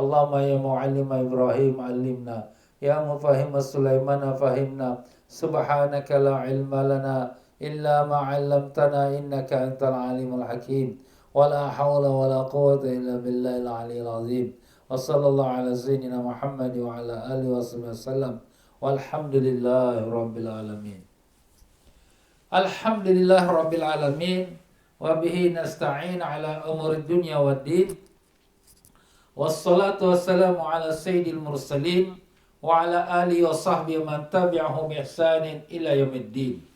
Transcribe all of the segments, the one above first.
Allahumma ya mu'allima Ibrahim alimna, ya mufahima Sulaiman fahimna, subhanaka la ilma lana illa ma 'allamtana innaka antal alimul hakim, wala hawla wala quwwata illa billahil aliyyil azim. Wa sallallahu ala sayyidina Muhammad wa ala alihi wasallam. Walhamdulillahi rabbil alamin. Alhamdulillah rabbil alamin. Wa bihi nasta'in ala umuri dunya waddin. Wassalatu wassalamu ala sayyidil mursalin wa ala alihi wa sahbihi man tabi'ahum bi ihsanin ila yaumiddin.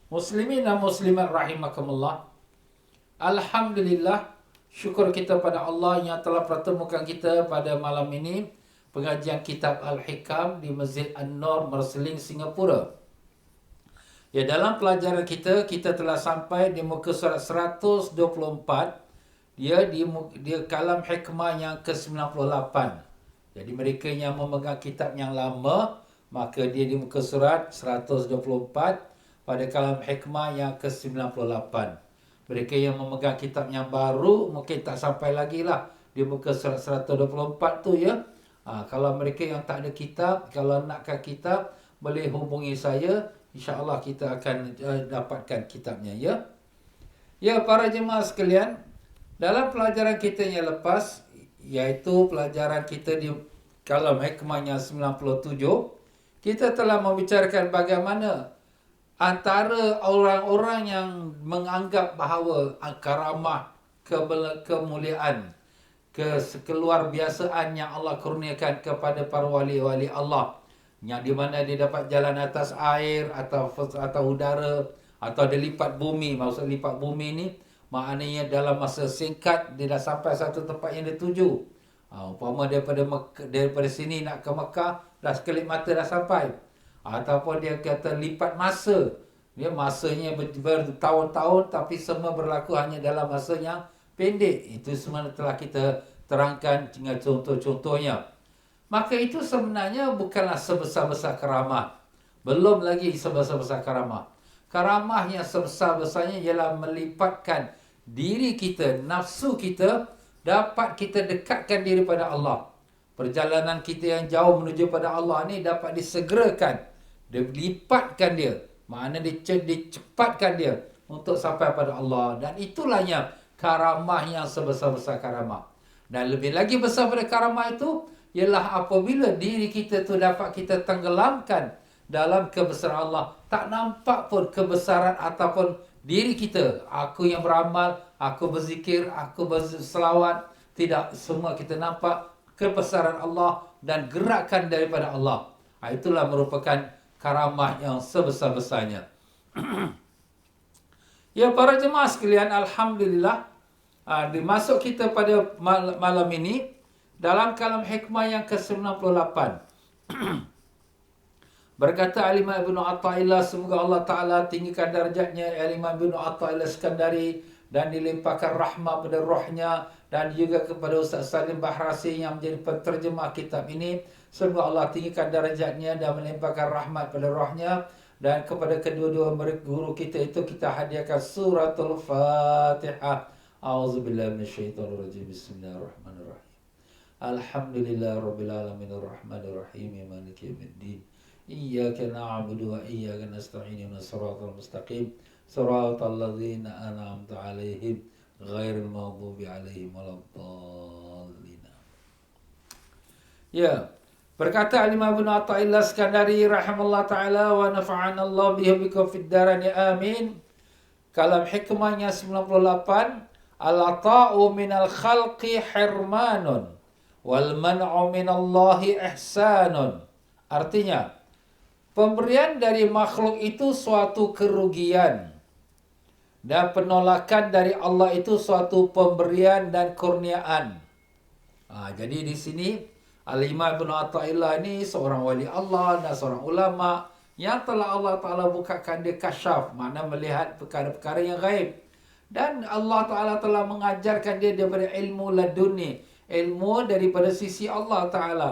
Muslimin dan muslimat rahimakumullah. Alhamdulillah, syukur kita pada Allah yang telah pertemukan kita pada malam ini pengajian kitab Al-Hikam di Masjid An-Nur, Marsiling, Singapura. Ya, dalam pelajaran kita telah sampai di muka surat 124. Dia di kalam hikmah yang ke-98. Jadi mereka yang memegang kitab yang lama, maka dia di muka surat 124 pada kalam hikmah yang ke-98. Mereka yang memegang kitab yang baru mungkin tak sampai lagi lah di muka surat 124 tu ya. Kalau mereka yang tak ada kitab, kalau nakkan kitab, boleh hubungi saya. InsyaAllah kita akan dapatkan kitabnya ya. Ya, para jemaah sekalian, dalam pelajaran kita yang lepas, iaitu pelajaran kita di kalam hikmahnya 97, kita telah membicarakan bagaimana antara orang-orang yang menganggap bahawa karamah, kemuliaan, keluar biasaan yang Allah kurniakan kepada para wali-wali Allah, yang di mana dia dapat jalan atas air atau udara atau dia lipat bumi. Maksud lipat bumi ni maknanya dalam masa singkat dia dah sampai satu tempat yang dia tuju. Umpama daripada sini nak ke Mekah, dah sekelip mata dah sampai. Ataupun dia kata lipat masa. Dia masanya bertahun-tahun tapi semua berlaku hanya dalam masa yang pendek. Itu semua telah kita terangkan dengan contoh-contohnya. Maka itu sebenarnya bukanlah sebesar-besar karamah. Belum lagi sebesar-besar karamah. Karamah yang sebesar-besarnya ialah melipatkan diri kita, nafsu kita, dapat kita dekatkan diri pada Allah. Perjalanan kita yang jauh menuju pada Allah ni dapat disegerakan, dilipatkan dia. Maknanya dicepatkan dia untuk sampai pada Allah. Dan itulah yang karamah yang sebesar-besar karamah. Dan lebih lagi besar pada karamah itu ialah apabila diri kita tu dapat kita tenggelamkan dalam kebesaran Allah. Tak nampak pun kebesaran ataupun diri kita. Aku yang beramal, aku berzikir, aku berselawat. Tidak, semua kita nampak kebesaran Allah dan gerakan daripada Allah. Itulah merupakan karamah yang sebesar-besarnya. Ya, para jemaah sekalian, Alhamdulillah, dimasuk kita pada malam ini dalam kalam hikmah yang ke-98. Berkata Al-Imam Ibn Atta'illah, semoga Allah Ta'ala tinggikan darjatnya Al-Imam Ibn Atta'illah Iskandari dan dilimpahkan rahmat pada rohnya, dan juga kepada Ustaz Salim Bahrasi yang menjadi penterjemah kitab ini. Semoga Allah tinggikan darjatnya dan melimpahkan rahmat pada rohnya. Dan kepada kedua-dua guru kita itu kita hadiahkan suratul Fatihah. A'udzubillahi minasyaitonirrajim. Bismillahirrahmanirrahim. Alhamdulillah rabbil alamin arrahmanir rahim maliki yaumiddin. Iyyaka na'budu wa iyyaka nasta'in ihdinas siratal mustaqim siratal ladzina an'amta 'alaihim ghairil maghdubi 'alaihim waladdallin. Ya, berkata Al-Imam Ibn Atta'illah Iskandari rahimallahu taala wa nafa'ana Allah bihi bikum fid darani amin. Kalam hikmahnya 98, al-ata'u minal khalqi hirmanun wal man'u minallahi ihsanun. Artinya, pemberian dari makhluk itu suatu kerugian dan penolakan dari Allah itu suatu pemberian dan kurniaan. Jadi di sini Al-Imam Ibn Atta'illah ini seorang wali Allah dan seorang ulama yang telah Allah Ta'ala bukakan dia kasyaf, makna melihat perkara-perkara yang gaib. Dan Allah Ta'ala telah mengajarkan dia daripada ilmu laduni, ilmu daripada sisi Allah Ta'ala.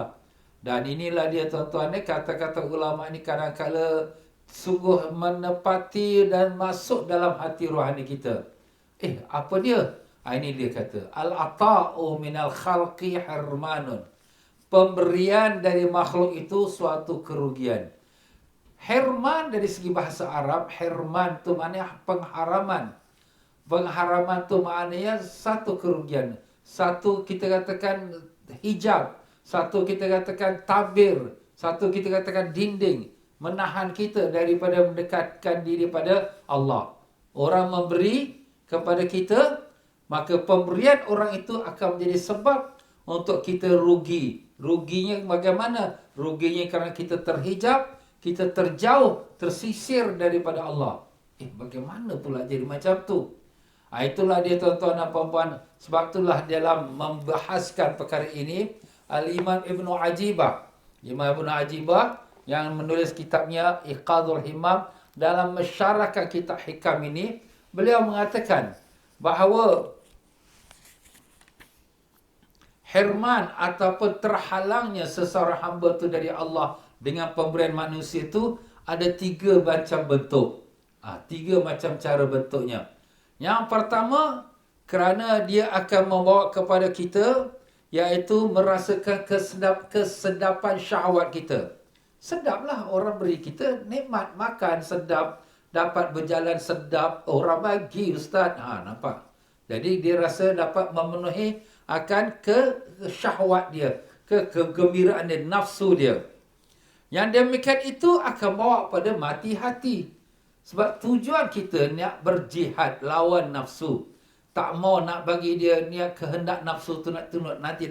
Dan inilah dia tuan-tuan ni, kata-kata ulama ni kadang-kala sungguh menepati dan masuk dalam hati rohani kita. Apa dia? Ini dia kata, al-ata'u minal khalqi hirmanun. Pemberian dari makhluk itu suatu kerugian. Hirman dari segi bahasa Arab, hirman tu maknanya pengharaman. Pengharaman tu maknanya satu kerugian. Satu kita katakan hijab. Satu kita katakan tabir. Satu kita katakan dinding. Menahan kita daripada mendekatkan diri pada Allah. Orang memberi kepada kita, maka pemberian orang itu akan menjadi sebab untuk kita rugi. Ruginya bagaimana? Ruginya kerana kita terhijab, kita terjauh, tersisir daripada Allah. Bagaimana pula jadi macam tu? Itulah dia tuan-tuan dan puan-puan. Sebab itulah dalam membahaskan perkara ini, Al-Imam Ibn Ajibah. Imam Ibn Ajibah yang menulis kitabnya Iqadul Himam, dalam mensyarahkan kitab hikam ini, beliau mengatakan bahawa hirman ataupun terhalangnya seseorang hamba tu dari Allah dengan pemberian manusia itu ada 3 macam bentuk. 3 macam cara bentuknya. Yang pertama, kerana dia akan membawa kepada kita, iaitu merasakan kesedapan syahwat kita. Sedaplah orang beri kita nikmat, makan sedap, dapat berjalan sedap, orang bagi ustaz. Nampak? Jadi dia rasa dapat memenuhi akan syahwat dia, kegembiraan dia, nafsu dia. Yang demikian itu akan bawa pada mati hati. Sebab tujuan kita nak berjihad lawan nafsu. Tak mau nak bagi dia niat kehendak nafsu tu nak tunduk nanti.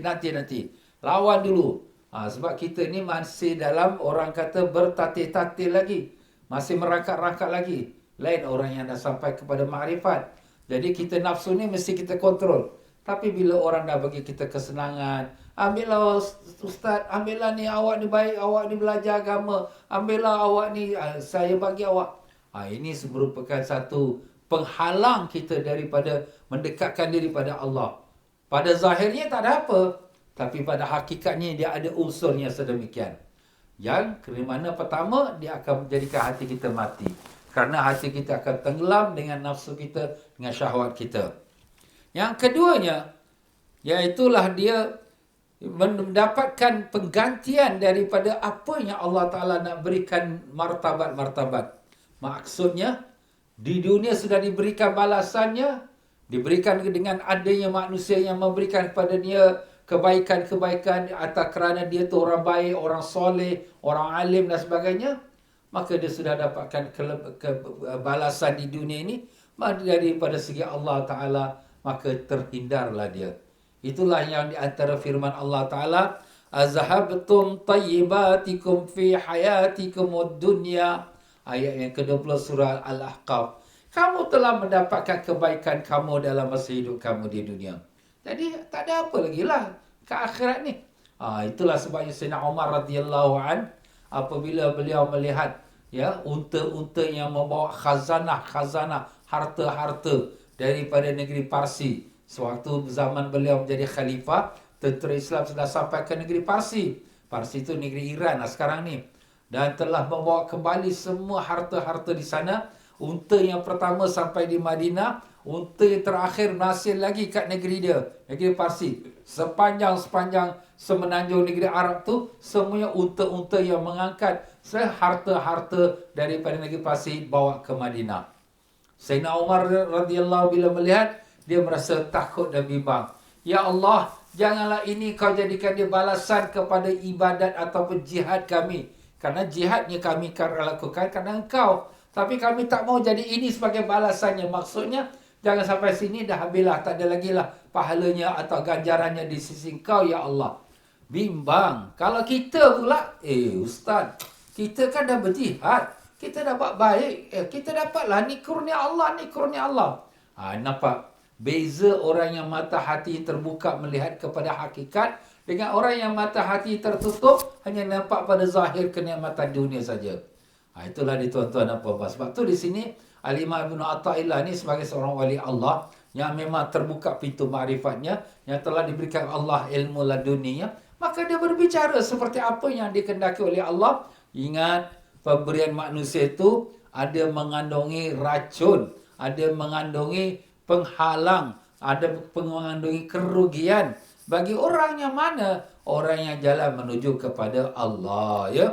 Lawan dulu. Sebab kita ni masih dalam orang kata bertatih-tatih lagi. Masih merangkak-rangkak lagi. Lain orang yang dah sampai kepada makrifat. Jadi kita nafsu ni mesti kita kontrol. Tapi bila orang dah bagi kita kesenangan, ambillah ustaz, ambillah ni awak ni baik, awak ni belajar agama, ambillah awak ni, saya bagi awak. Ini merupakan satu penghalang kita daripada mendekatkan diri pada Allah. Pada zahirnya tak ada apa, tapi pada hakikatnya dia ada unsurnya sedemikian. Yang kerana pertama, dia akan menjadikan hati kita mati. Kerana hati kita akan tenggelam dengan nafsu kita, dengan syahwat kita. Yang keduanya, iaitulah dia mendapatkan penggantian daripada apa yang Allah Ta'ala nak berikan martabat-martabat. Maksudnya, di dunia sudah diberikan balasannya, diberikan dengan adanya manusia yang memberikan kepada dia kebaikan-kebaikan atas kerana dia tu orang baik, orang soleh, orang alim dan sebagainya, maka dia sudah dapatkan balasan di dunia ini daripada segi Allah Ta'ala, maka terhindarlah dia. Itulah yang di antara firman Allah Ta'ala, azhabtum tayyibatikum fi hayatikum ad-dunya. Ayat yang ke-20 surah Al-Ahqaf. Kamu telah mendapatkan kebaikan kamu dalam masa hidup kamu di dunia. Jadi tak ada apa lagi lah ke akhirat ni. Itulah sebabnya Sayyidina Umar radhiyallahu an, apabila beliau melihat unta-unta yang membawa khazanah, harta-harta daripada negeri Parsi. Sewaktu zaman beliau menjadi khalifah, tentera Islam sudah sampai ke negeri Parsi. Parsi itu negeri Iran sekarang ni. Dan telah membawa kembali semua harta-harta di sana. Unta yang pertama sampai di Madinah, unta yang terakhir nasir lagi kat negeri dia, negeri Parsi. Sepanjang semenanjung negeri Arab tu, semuanya unta-unta yang mengangkat harta-harta daripada negeri Parsi bawa ke Madinah. Sayyidina Umar radhiyallahu bila melihat, dia merasa takut dan bimbang. Ya Allah, janganlah ini kau jadikan dia balasan kepada ibadat ataupun jihad kami. Karena jihadnya kami akan lakukan kerana engkau. Tapi kami tak mau jadi ini sebagai balasannya. Maksudnya, jangan sampai sini dah habislah. Tak ada lagi lah pahalanya atau ganjarannya di sisi engkau, ya Allah. Bimbang. Kalau kita pula, ustaz, kita kan dah berjihad. Kita dapat baik. Kita dapatlah ni kurnia Allah, ni kurnia Allah. Nampak? Beza orang yang mata hati terbuka melihat kepada hakikat dengan orang yang mata hati tertutup hanya nampak pada zahir kenikmatan dunia saja. Itulah di tuan-tuan dan puan-puan. Sebab tu di sini Al-Imam Ibn Atta'illah ni sebagai seorang wali Allah yang memang terbuka pintu ma'rifatnya, yang telah diberikan Allah ilmu laduninya, maka dia berbicara seperti apa yang dikehendaki oleh Allah. Ingat, pemberian manusia itu ada mengandungi racun, ada mengandungi penghalang, ada mengandungi kerugian bagi orang yang mana? Orang yang jalan menuju kepada Allah, ya.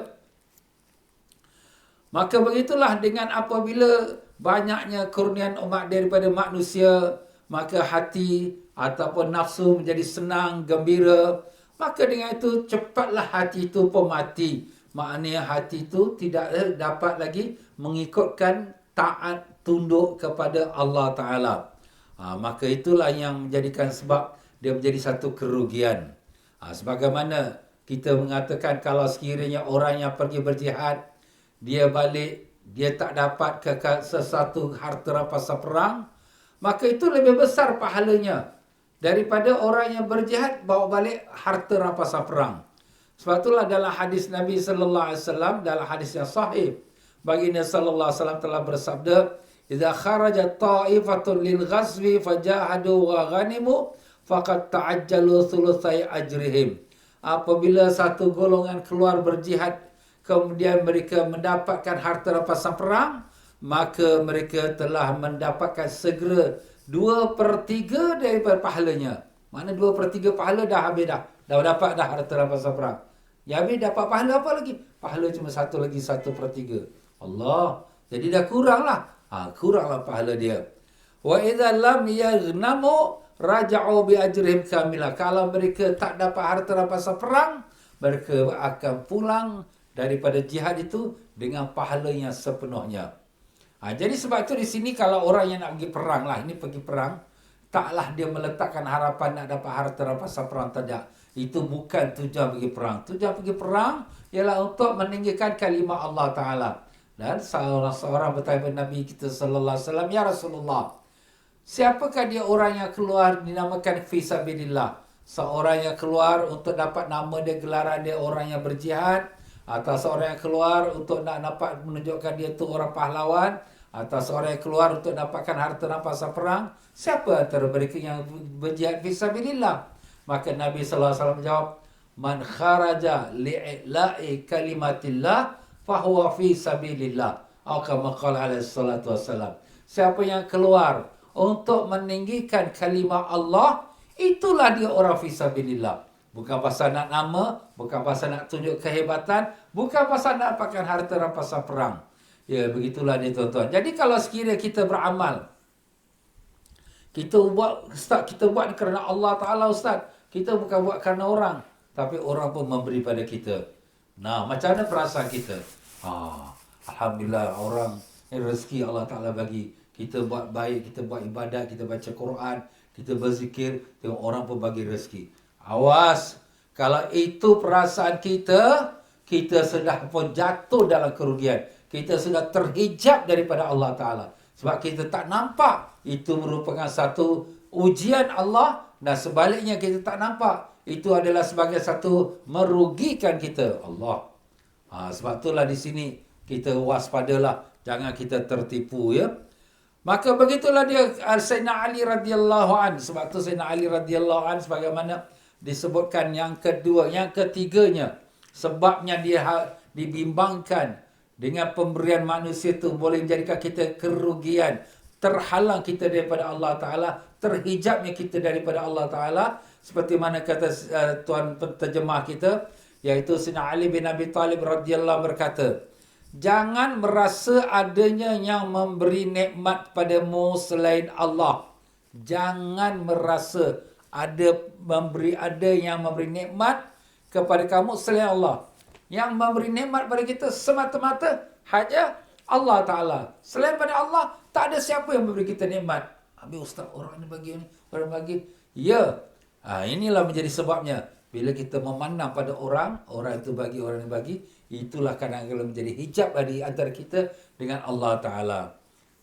Maka begitulah dengan apabila banyaknya kurnian umat daripada manusia, maka hati ataupun nafsu menjadi senang, gembira. Maka dengan itu cepatlah hati itu pun mati. Maknanya hati itu tidak dapat lagi mengikutkan taat tunduk kepada Allah Ta'ala. Maka itulah yang menjadikan sebab dia menjadi satu kerugian. Sebagaimana kita mengatakan kalau sekiranya orang yang pergi berjihad, dia balik, dia tak dapat sesuatu harta rampasan perang, maka itu lebih besar pahalanya daripada orang yang berjihad bawa balik harta rampasan perang. Sebab itulah dalam hadis Nabi sallallahu alaihi wasallam, dalam hadis yang sahih, baginda sallallahu alaihi wasallam telah bersabda, "Idza kharajat ta'ifatun lil ghazwi fajahadu wa ghanimu faqad ta'ajjalu thulutsai ajrihim." Apabila satu golongan keluar berjihad, kemudian mereka mendapatkan harta rampasan perang, maka mereka telah mendapatkan segera 2/3 daripada pahalanya. Mana 2/3 pahala dah habis dah. Dah dapat dah harta rampasan perang. Ya habis dapat pahala apa lagi? Pahala cuma 1/3. Allah. Jadi dah kurang lah. Kuranglah pahala dia. Wa idza lam yaghnamu raja'u bi ajrihim kamilah. Kalau mereka tak dapat harta rampasan perang, mereka akan pulang daripada jihad itu dengan pahala yang sepenuhnya. Jadi sebab itu di sini kalau orang yang nak pergi perang lah, ini pergi perang, taklah dia meletakkan harapan nak dapat harta rampasan perang, tidak. Itu bukan tujuan pergi perang. Tujuan pergi perang ialah untuk meninggikan kalimah Allah Ta'ala. Dan seorang bertanya kepada Nabi kita sallallahu alaihi wasallam, "Ya Rasulullah, siapakah dia orang yang keluar dinamakan fisabilillah?" Seorang yang keluar untuk dapat nama dia, gelaran dia orang yang berjihad, atau seorang yang keluar untuk nak dapat menunjukkan dia tu orang pahlawan, atau seorang yang keluar untuk dapatkan harta rampasan perang. Siapa antara mereka yang berjihad fisabilillah? Maka Nabi sallallahu alaihi wasallam menjawab, "Man kharaja li'ila'i kalimatillah fahuwa fi sabilillah." Atau kama qala alaihi salatu wassalam. Siapa yang keluar untuk meninggikan kalimah Allah, itulah dia orang fi sabilillah. Bukan pasal nak nama, bukan pasal nak tunjuk kehebatan, bukan pasal nak dapatkan harta rampasan perang. Ya, begitulah dia tuan-tuan. Jadi kalau sekiranya kita beramal, kita buat kerana Allah Ta'ala, Ustaz. Kita bukan buat kerana orang, tapi orang pun memberi pada kita. Nah, macam mana perasaan kita? Alhamdulillah, orang rezeki Allah Ta'ala bagi. Kita buat baik, kita buat ibadat, kita baca Quran, kita berzikir, tengok orang pun bagi rezeki. Awas, kalau itu perasaan kita, kita sudah pun jatuh dalam kerugian. Kita sudah terhijab daripada Allah Ta'ala. Sebab kita tak nampak itu merupakan satu ujian Allah, dan sebaliknya kita tak nampak itu adalah sebagai satu merugikan kita. Allah. Sebab itulah di sini kita waspadalah, jangan kita tertipu, ya. Maka begitulah dia Sayyidina Ali radhiyallahu an. Sebab tu Sayyidina Ali radhiyallahu an, sebagaimana disebutkan yang kedua, yang ketiganya, sebabnya dia dibimbangkan dengan pemberian manusia itu boleh menjadikan kita kerugian, terhalang kita daripada Allah Ta'ala, terhijabnya kita daripada Allah Ta'ala, seperti mana kata tuan penterjemah kita, iaitu Sayyidina Ali bin Abi Talib radhiyallahu berkata, "Jangan merasa adanya yang memberi nikmat padamu selain Allah." Jangan merasa ada yang memberi nikmat kepada kamu selain Allah. Yang memberi nikmat pada kita semata-mata hanya Allah Ta'ala. Selain pada Allah, tak ada siapa yang memberi kita nikmat. Habis Ustaz, orang ni bagi ni, orang bagi. Ya, inilah menjadi sebabnya. Bila kita memandang pada orang itu bagi, orang yang bagi, itulah kadang-kadang menjadi hijab dari antara kita dengan Allah Ta'ala.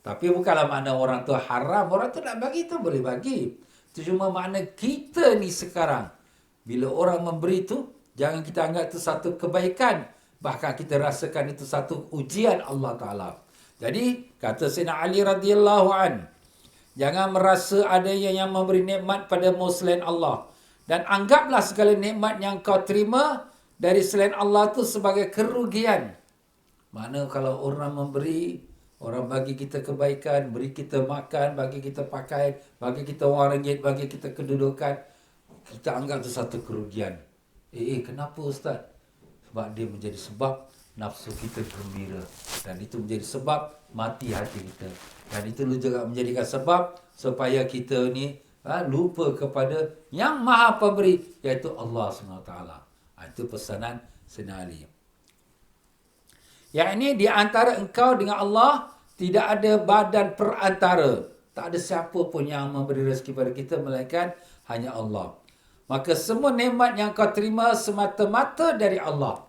Tapi bukanlah makna orang tu haram. Orang tu nak bagi tu boleh bagi. Itu cuma makna kita ni sekarang, bila orang memberi tu, jangan kita anggap itu satu kebaikan. Bahkan kita rasakan itu satu ujian Allah Ta'ala. Jadi, kata Sayyidina Ali radhiyallahu an, jangan merasa adanya yang memberi nikmat padamu selain Allah. Dan anggaplah segala nikmat yang kau terima dari selain Allah itu sebagai kerugian. Mana kalau orang memberi, orang bagi kita kebaikan, beri kita makan, bagi kita pakaian, bagi kita wang ringgit, bagi kita kedudukan, kita anggap itu satu kerugian. Kenapa Ustaz? Sebab dia menjadi sebab nafsu kita gembira. Dan itu menjadi sebab mati hati kita. Dan itu juga menjadikan sebab supaya kita ni lupa kepada yang maha pemberi, iaitu Allah SWT. Itu pesanan Sayyidina Ali. Yang ini di antara engkau dengan Allah, tidak ada badan perantara. Tak ada siapa pun yang memberi rezeki pada kita, melainkan hanya Allah. Maka semua nikmat yang kau terima semata-mata dari Allah.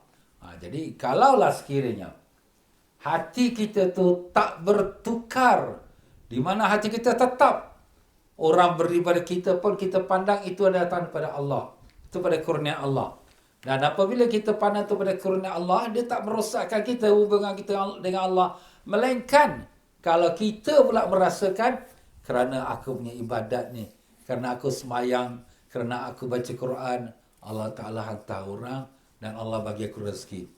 Jadi kalaulah sekiranya hati kita tu tak bertukar, di mana hati kita tetap orang beri pada kita pun kita pandang itu adalah datang daripada Allah. Itu pada kurnia Allah. Dan apabila kita pandang itu pada kurnia Allah, dia tak merosakkan kita, hubungan kita dengan Allah. Melainkan kalau kita pula merasakan, kerana aku punya ibadat ni, kerana aku semayang, kerana aku baca Quran, Allah Ta'ala hantar orang dan Allah bagi aku rezeki.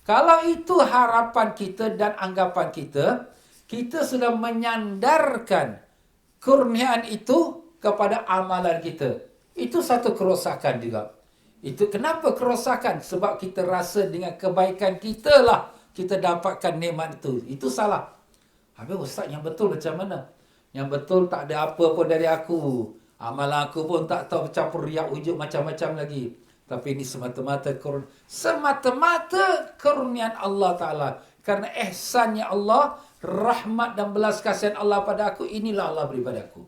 Kalau itu harapan kita dan anggapan kita, kita sudah menyandarkan kurniaan itu kepada amalan kita. Itu satu kerosakan juga. Itu kenapa kerosakan? Sebab kita rasa dengan kebaikan kita lah kita dapatkan nikmat itu. Itu salah. Habis Ustaz, yang betul macam mana? Yang betul tak ada apa pun dari aku. Amalan aku pun tak tahu, campur riak ujub macam-macam lagi. Tapi ini semata-mata kurniaan Allah Ta'ala. Karena ihsannya Allah, rahmat dan belas kasihan Allah pada aku, inilah Allah beri pada aku.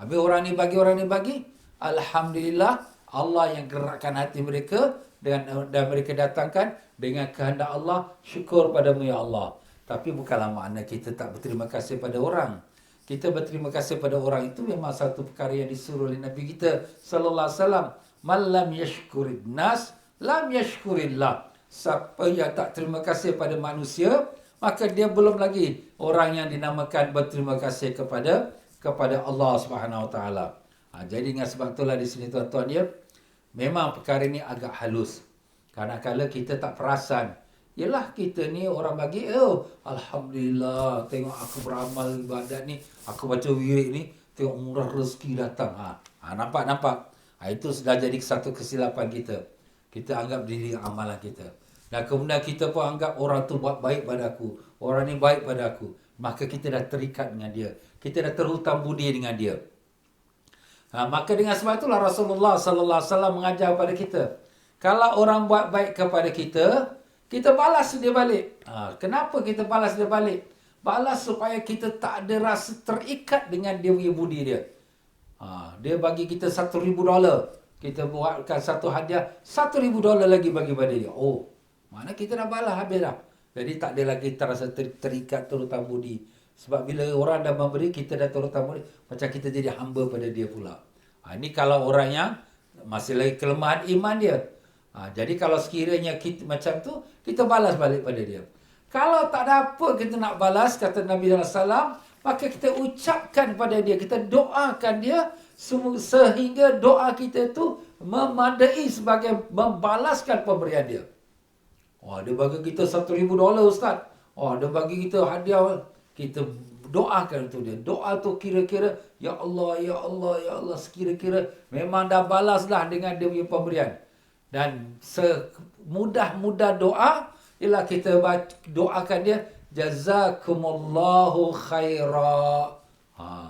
Habis orang ni bagi. Alhamdulillah, Allah yang gerakkan hati mereka dan mereka datangkan dengan kehendak Allah. Syukur padamu ya Allah. Tapi bukanlah makna kita tak berterima kasih pada orang. Kita berterima kasih pada orang itu memang satu perkara yang disuruh oleh Nabi kita sallallahu alaihi wasallam. Man lam yashkurid nas, lam yashkurillah. Siapa yang tak terima kasih pada manusia, maka dia belum lagi orang yang dinamakan berterima kasih kepada Allah Subhanahu Wa Taala. Jadi dengan sebab itulah di sini tuan-tuan ya, memang perkara ini agak halus. Kadang-kadang kita tak perasan. Yelah kita ni orang bagi, Alhamdulillah, tengok aku beramal ibadat ni, aku baca wirid ni, tengok murah rezeki datang. Nampak. Itu sudah jadi satu kesilapan kita. Kita anggap diri amalan kita. Dan kemudian kita pun anggap orang tu buat baik pada aku. Orang ni baik pada aku. Maka kita dah terikat dengan dia. Kita dah terhutang budi dengan dia. Maka dengan sebab itulah Rasulullah sallallahu alaihi wasallam mengajar kepada kita. Kalau orang buat baik kepada kita, kita balas dia balik. Kenapa kita balas dia balik? Balas supaya kita tak ada rasa terikat dengan dia punya budi dia. Dia bagi kita $1,000. Kita buatkan satu hadiah, $1,000 lagi bagi pada dia. Mana kita dah balas habis dah. Jadi tak ada lagi terasa terikat terhutang budi. Sebab bila orang dah memberi, kita dah terhutang budi, macam kita jadi hamba pada dia pula. Ini kalau orang yang masih lagi kelemahan iman dia. Jadi kalau sekiranya kita macam tu, kita balas balik pada dia. Kalau tak ada apa kita nak balas, kata Nabi SAW, maka kita ucapkan pada dia, kita doakan dia, sehingga doa kita tu memadai sebagai membalaskan pemberian dia. Dia bagi kita $1,000 Ustaz. Dia bagi kita hadiah. Kita doakan untuk dia. Doa tu kira-kira, Ya Allah, Ya Allah, Ya Allah, sekira-kira memang dah balaslah dengan dia punya pemberian. Dan semudah-mudah doa, ialah kita doakan dia, Jazakumullahu khaira.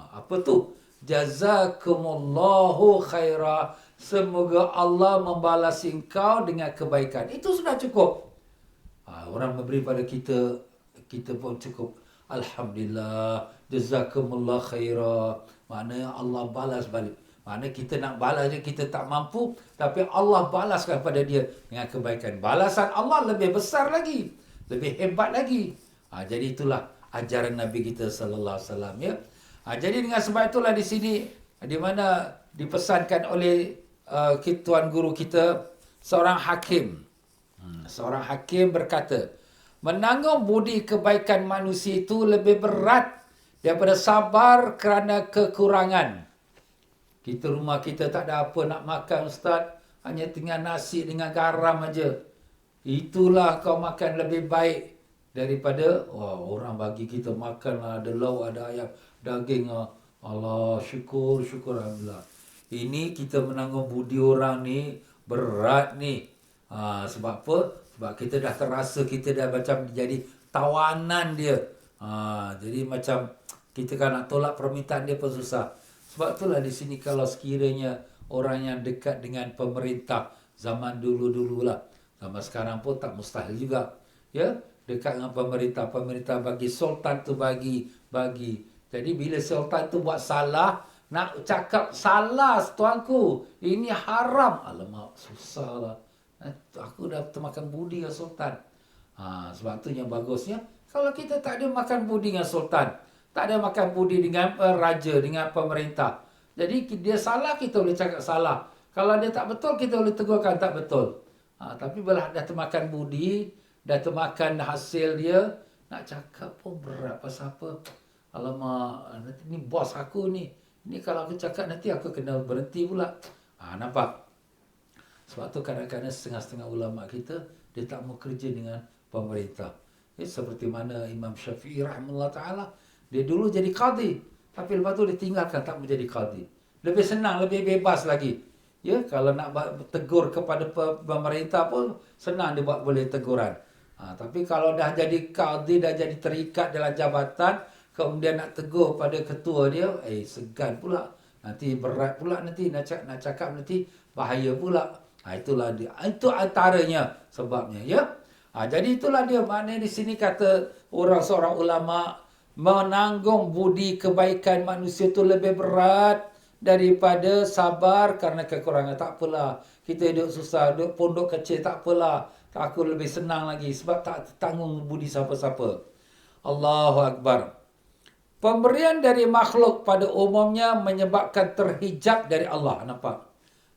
Apa tu? Jazakumullahu khaira. Semoga Allah membalas engkau dengan kebaikan. Itu sudah cukup. Orang memberi pada kita, kita pun cukup. Alhamdulillah. Jazakumullahu khaira. Maknanya Allah balas balik. Maknanya kita nak balas dia, kita tak mampu. Tapi Allah balaskan pada dia dengan kebaikan. Balasan Allah lebih besar lagi. Lebih hebat lagi. Jadi itulah ajaran Nabi kita sallallahu alaihi wasallam ya. Jadi dengan sebab itulah di sini di mana dipesankan oleh tuan guru kita, seorang hakim. Seorang hakim berkata, menanggung budi kebaikan manusia itu lebih berat daripada sabar kerana kekurangan. Rumah kita tak ada apa nak makan Ustaz, hanya tinggal nasi dengan garam aja. Itulah kau makan lebih baik daripada orang bagi kita makan lah, ada lauk, ada ayam, daging lah. Allah, syukur Alhamdulillah. Ini kita menanggung budi orang ni berat ni. Sebab apa? Sebab kita dah terasa kita dah macam jadi tawanan dia. Jadi macam kita kan nak tolak permintaan dia pun susah. Sebab itulah di sini kalau sekiranya orang yang dekat dengan pemerintah zaman dulu-dululah, zaman sekarang pun tak mustahil juga. Ya, dekat dengan pemerintah bagi sultan tu bagi. Jadi bila sultan tu buat salah, nak cakap salah tuanku, ini haram. Alamak, susahlah. Aku dah termakan budi dengan sultan. Sebab tu yang bagusnya kalau kita tak ada makan budi dengan sultan, tak ada makan budi dengan raja, dengan pemerintah. Jadi dia salah, kita boleh cakap salah. Kalau dia tak betul, kita boleh tegurkan tak betul. Tapi bila dah termakan budi, dah termakan hasil dia, nak cakap pun berat. Pasal apa? Alamak, nanti ni bos aku ni. Ni kalau aku cakap nanti aku kena berhenti pula. Nampak? Sebab tu kadang-kadang setengah-setengah ulama kita, dia tak mau kerja dengan pemerintah. Seperti mana Imam Syafi'i rahimahullah ta'ala, dia dulu jadi qadi, tapi lepas tu dia tinggalkan, tak menjadi qadi. Lebih senang, lebih bebas lagi. Ya, kalau nak tegur kepada pemerintah pun senang dia buat boleh teguran. Tapi kalau dah jadi qadi, dah jadi terikat dalam jabatan, kemudian nak tegur pada ketua dia, segan pula. Nanti berat pula, nanti nak cakap nanti bahaya pula. Itulah dia. Itu antaranya sebabnya, ya. Jadi itulah dia maknanya di sini kata seorang ulama, menanggung budi kebaikan manusia itu lebih berat daripada sabar karena kekurangan. Tak apalah, kita hidup susah, hidup pondok kecil, tak apalah. Aku lebih senang lagi sebab tak tanggung budi siapa-siapa. Allahu Akbar. Pemberian dari makhluk pada umumnya menyebabkan terhijab dari Allah. Nampak?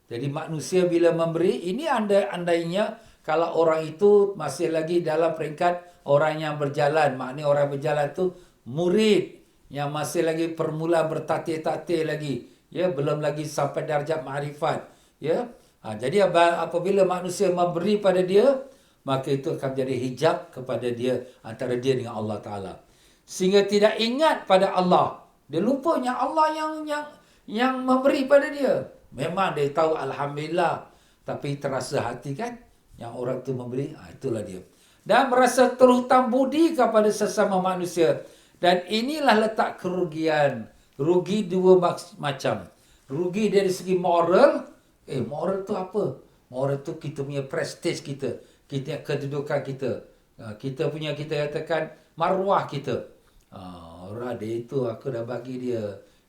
Jadi manusia bila memberi, ini andainya kalau orang itu masih lagi dalam peringkat orang yang berjalan. Maknanya orang berjalan tu murid yang masih lagi permula bertatih-tatih lagi. Ya, belum lagi sampai darjat ma'rifat. Ya. Jadi apabila manusia memberi pada dia, maka itu akan menjadi hijab kepada dia, antara dia dengan Allah Ta'ala. Sehingga tidak ingat pada Allah. Dia lupa yang Allah yang memberi pada dia. Memang dia tahu Alhamdulillah. Tapi terasa hati kan, yang orang tu memberi, itulah dia. Dan merasa terhutang budi kepada sesama manusia. Dan inilah letak kerugian. Rugi dua macam. Rugi dari segi moral. Moral tu apa? Moral tu kita punya prestige kita. Kita kedudukan kita. Kita katakan maruah kita. Orang dia itu aku dah bagi dia.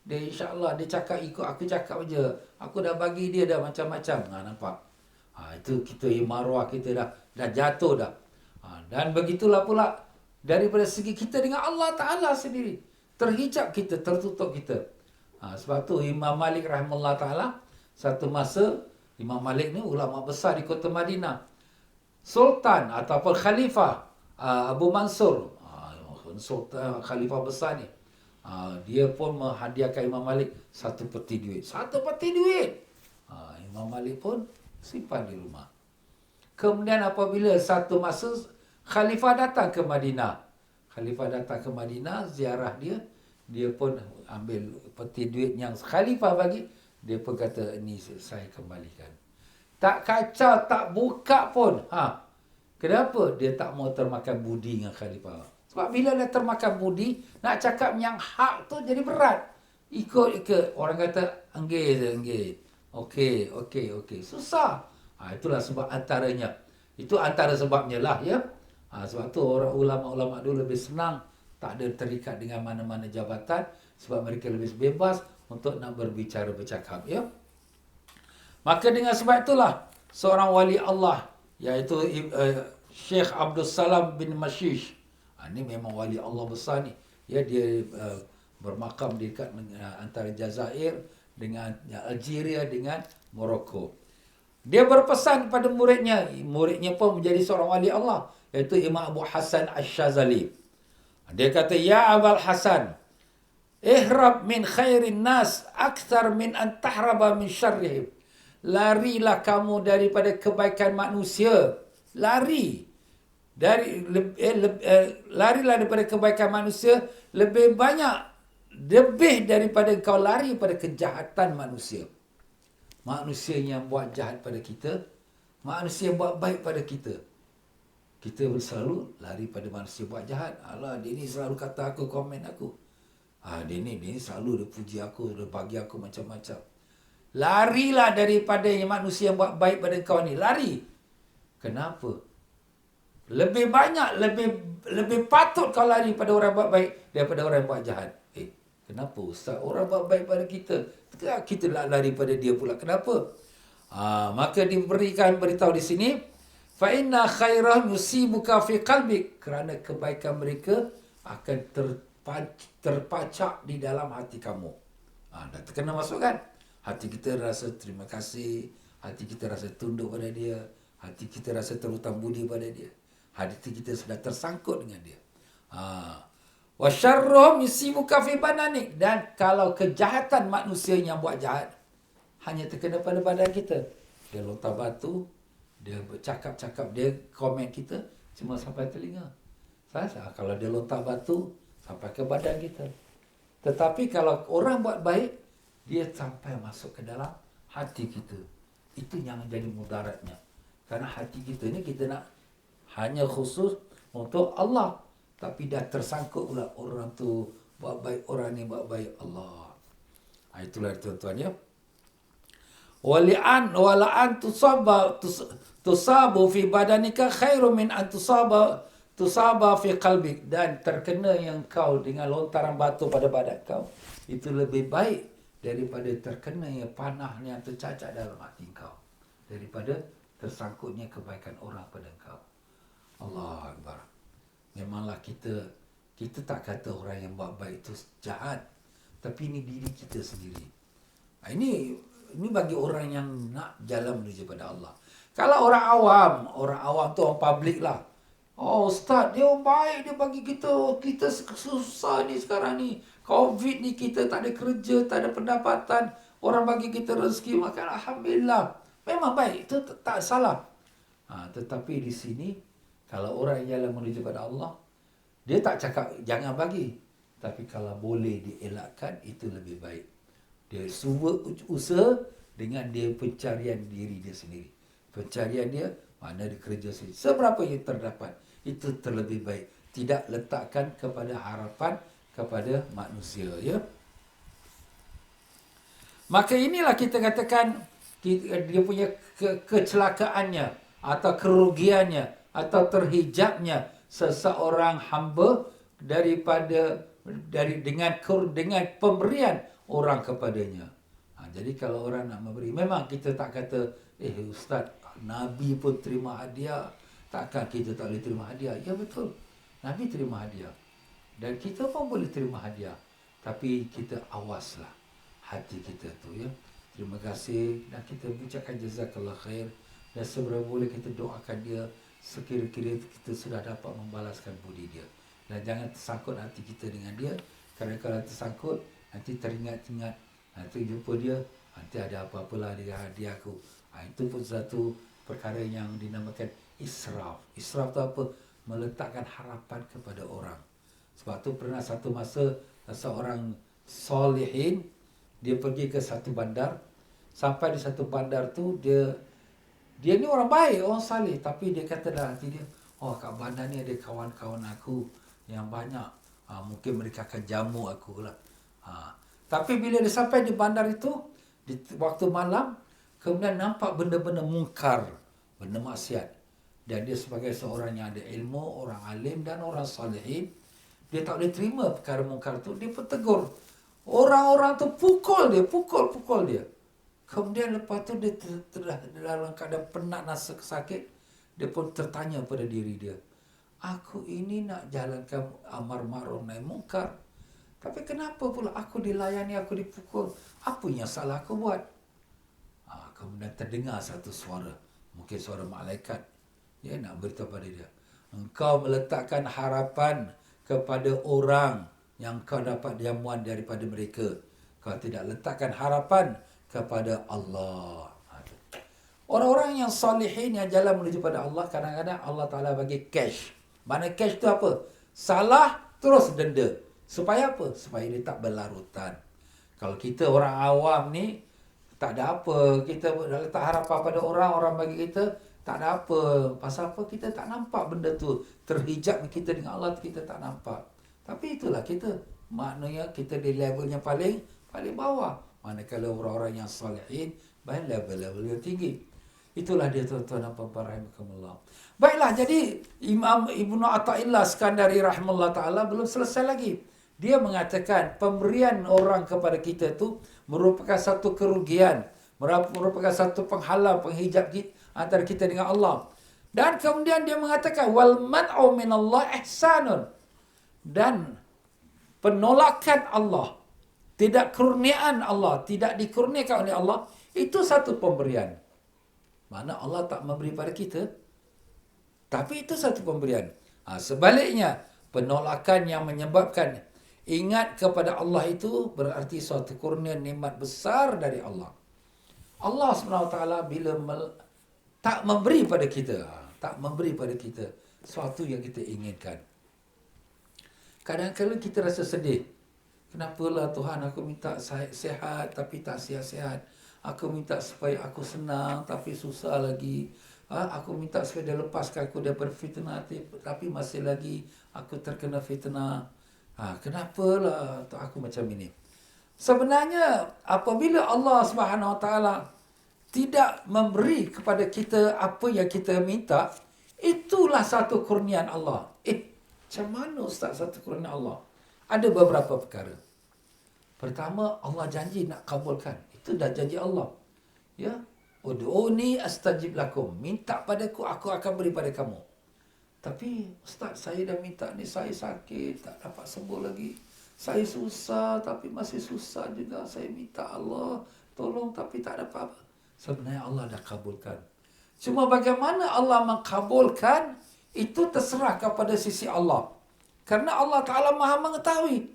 Dia insyaAllah dia cakap ikut aku cakap je. Aku dah bagi dia dah macam-macam. Nampak? Itu kita maruah kita dah jatuh dah. Dan begitulah pula daripada segi kita dengan Allah Ta'ala sendiri. Terhijab kita, tertutup kita. Sebab tu Imam Malik rahimahullah ta'ala, satu masa Imam Malik ni ulama besar di kota Madinah. Sultan ataupun Khalifah Abu Mansur, Sultan Khalifah besar ni, dia pun menghadiahkan Imam Malik satu peti duit. Imam Malik pun simpan di rumah. Kemudian apabila satu masa Khalifah datang ke Madinah. Ziarah dia. Dia pun ambil peti duit yang Khalifah bagi. Dia pun kata, ini saya kembalikan. Tak kacau, tak buka pun. Kenapa? Dia tak mau termakan budi dengan Khalifah. Sebab bila dia termakan budi, nak cakap yang hak tu jadi berat. Ikut. Orang kata, enggih. Okey. Susah. Itulah sebab antaranya. Itu antara sebabnya lah, ya. Sebab tu orang ulama-ulama dulu lebih senang. Tak ada terikat dengan mana-mana jabatan. Sebab mereka lebih bebas untuk nak bercakap, ya. Maka dengan sebab itulah, seorang wali Allah, iaitu Syekh Abdul Salam bin Mashish. Ini memang wali Allah besar ni. Ya, dia bermakam dekat antara Jazair dengan Algeria dengan Morocco. Dia berpesan pada muridnya pun menjadi seorang wali Allah, iaitu Imam Abu Hasan Ash-Shazali. Dia kata, ya Abul Hasan, ihrab min khairin nas akthar min an tahraba min syarrihim. Larilah kamu daripada kebaikan manusia. Lari. larilah daripada kebaikan manusia lebih daripada kau lari pada kejahatan manusia. Manusia yang buat jahat pada kita, manusia yang buat baik pada kita. Kita selalu lari pada manusia buat jahat. Alah, dia ni selalu kata aku, komen aku. Dia ni selalu dia puji aku, dia bagi aku macam-macam. Larilah daripada manusia yang buat baik pada kau ni. Lari. Kenapa? Lebih patut kau lari pada orang buat baik daripada orang buat jahat. Kenapa Ustaz? Orang buat baik pada kita. Kita lari pada dia pula. Kenapa? Maka diberikan beritahu di sini, fa inna khairah yusibuka fi qalbik, kerana kebaikan mereka akan terpacak di dalam hati kamu. Dah terkena masuk kan? Hati kita rasa terima kasih, hati kita rasa tunduk pada dia, hati kita rasa terhutang budi pada dia, hati kita sudah tersangkut dengan dia. Wa syarruhum yusibuka fi bananik, dan kalau kejahatan manusia yang buat jahat hanya terkena pada badan kita. Dia lontar batu, dia bercakap-cakap, dia komen kita cuma sampai telinga. Kalau dia lontar batu sampai ke badan kita. Tetapi kalau orang buat baik, dia sampai masuk ke dalam hati kita. Itu yang jadi mudaratnya. Karena hati kita ni kita nak hanya khusus untuk Allah. Tapi dah tersangkut pula orang tu buat baik, orang ni buat baik Allah. Itulah tuan-tuan ya. Wala'an tusabu fi badanika khairum min an tusaba fi qalbik, dan terkena yang kau dengan lontaran batu pada badan kau itu lebih baik daripada terkena yang panah yang tercacat dalam hati kau, daripada tersangkutnya kebaikan orang pada kau. Allah Akbar. Memanglah kita tak kata orang yang buat baik itu jahat, tapi ini diri kita sendiri. Ini bagi orang yang nak jalan menuju pada Allah. Kalau orang awam tu orang public lah. Ustaz, dia orang baik, dia bagi kita susah ni sekarang ni. Covid ni kita tak ada kerja, tak ada pendapatan. Orang bagi kita rezeki, maka alhamdulillah. Memang baik, itu tak salah. Tetapi di sini, kalau orang yang jalan menuju pada Allah, dia tak cakap jangan bagi. Tapi kalau boleh dielakkan, itu lebih baik. Dia usaha dengan dia pencarian diri dia sendiri. Pencarian dia, mana dia kerja sendiri. Seberapa yang terdapat, itu terlebih baik. Tidak letakkan kepada harapan kepada manusia. Ya. Maka inilah kita katakan, dia punya kecelakaannya, atau kerugiannya, atau terhijabnya seseorang hamba dengan pemberian orang kepadanya. Jadi kalau orang nak memberi, memang kita tak kata, Ustaz, Nabi pun terima hadiah, takkan kita tak boleh terima hadiah? Ya betul, Nabi terima hadiah, dan kita pun boleh terima hadiah. Tapi kita awaslah hati kita tu ya. Terima kasih, dan kita ucapkan jazakallah khair, dan seberapa boleh kita doakan dia sekira-kira kita sudah dapat membalaskan budi dia. Dan jangan tersangkut hati kita dengan dia, kerana kalau tersangkut nanti teringat-ingat, nanti jumpa dia, nanti ada apa-apalah dia hadiah aku. Itu pun satu perkara yang dinamakan israf. Israf tu apa? Meletakkan harapan kepada orang. Sebab tu pernah satu masa seorang solihin, dia pergi ke satu bandar. Sampai di satu bandar tu, dia ni orang baik, orang salih, tapi dia kata dalam hati dia, kat bandar ni ada kawan-kawan aku yang banyak, mungkin mereka akan jamu aku lah. Tapi bila dia sampai di bandar itu, di waktu malam, kemudian nampak benda-benda mungkar, benda maksiat. Dan dia sebagai seorang yang ada ilmu, orang alim dan orang salihin, dia tak boleh terima perkara mungkar tu. Dia pun tegur. Orang-orang tu pukul dia. Kemudian lepas tu dia dalam keadaan penat, rasa sakit, dia pun tertanya pada diri dia, aku ini nak jalankan amar ma'ruf nahi mungkar, tapi kenapa pula aku dilayani, aku dipukul? Apa yang salah aku buat? Kemudian terdengar satu suara, mungkin suara malaikat, dia nak beritahu pada dia, engkau meletakkan harapan kepada orang yang kau dapat jamuan daripada mereka. Kau tidak letakkan harapan kepada Allah. Orang-orang yang salihin yang jalan menuju pada Allah, kadang-kadang Allah Ta'ala bagi cash. Mana cash tu apa? Salah, terus denda. Supaya apa? Supaya dia tak berlarutan. Kalau kita orang awam ni, tak ada apa. Kita letak harapan pada orang, orang bagi kita, tak ada apa. Pasal apa? Kita tak nampak benda tu. Terhijab kita dengan Allah, kita tak nampak. Tapi itulah kita. Maknanya kita di levelnya paling bawah. Manakala orang-orang yang salihin, baik level-level yang tinggi. Itulah dia tuan-tuan dan puan-puan rahimakumullah. Baiklah, jadi Imam Ibnu Athaillah Skandari rahimahullah ta'ala belum selesai lagi. Dia mengatakan pemberian orang kepada kita tu merupakan satu kerugian, merupakan satu penghalang, penghijab kita, antara kita dengan Allah. Dan kemudian dia mengatakan wal man'u minallah ihsanun. Dan penolakan Allah, tidak kurniaan Allah, tidak dikurniakan oleh Allah, itu satu pemberian. Mana Allah tak memberi pada kita, tapi itu satu pemberian. Sebaliknya, penolakan yang menyebabkan ingat kepada Allah itu berarti suatu kurnia nikmat besar dari Allah. Allah SWT bila tak memberi pada kita, tak memberi pada kita sesuatu yang kita inginkan. Kadang-kadang kita rasa sedih. Kenapalah Tuhan, aku minta sihat tapi tak sihat-sihat. Aku minta supaya aku senang tapi susah lagi. Aku minta supaya dia lepaskan aku daripada fitnah tapi masih lagi aku terkena fitnah. Kenapalah aku macam ini? Sebenarnya apabila Allah Subhanahu Wa Taala tidak memberi kepada kita apa yang kita minta, itulah satu kurniaan Allah. Macam mana Ustaz satu kurniaan Allah? Ada beberapa perkara. Pertama, Allah janji nak kabulkan. Itu dah janji Allah. Ya. Ud'uni astajib lakum. Minta padaku, aku akan beri pada kamu. Tapi Ustaz, saya dah minta ni, saya sakit, tak dapat sembuh lagi. Saya susah, tapi masih susah juga. Saya minta Allah tolong, tapi tak dapat apa. Sebenarnya Allah dah kabulkan. Cuma bagaimana Allah mengkabulkan, itu terserah kepada sisi Allah. Karena Allah Ta'ala maha mengetahui.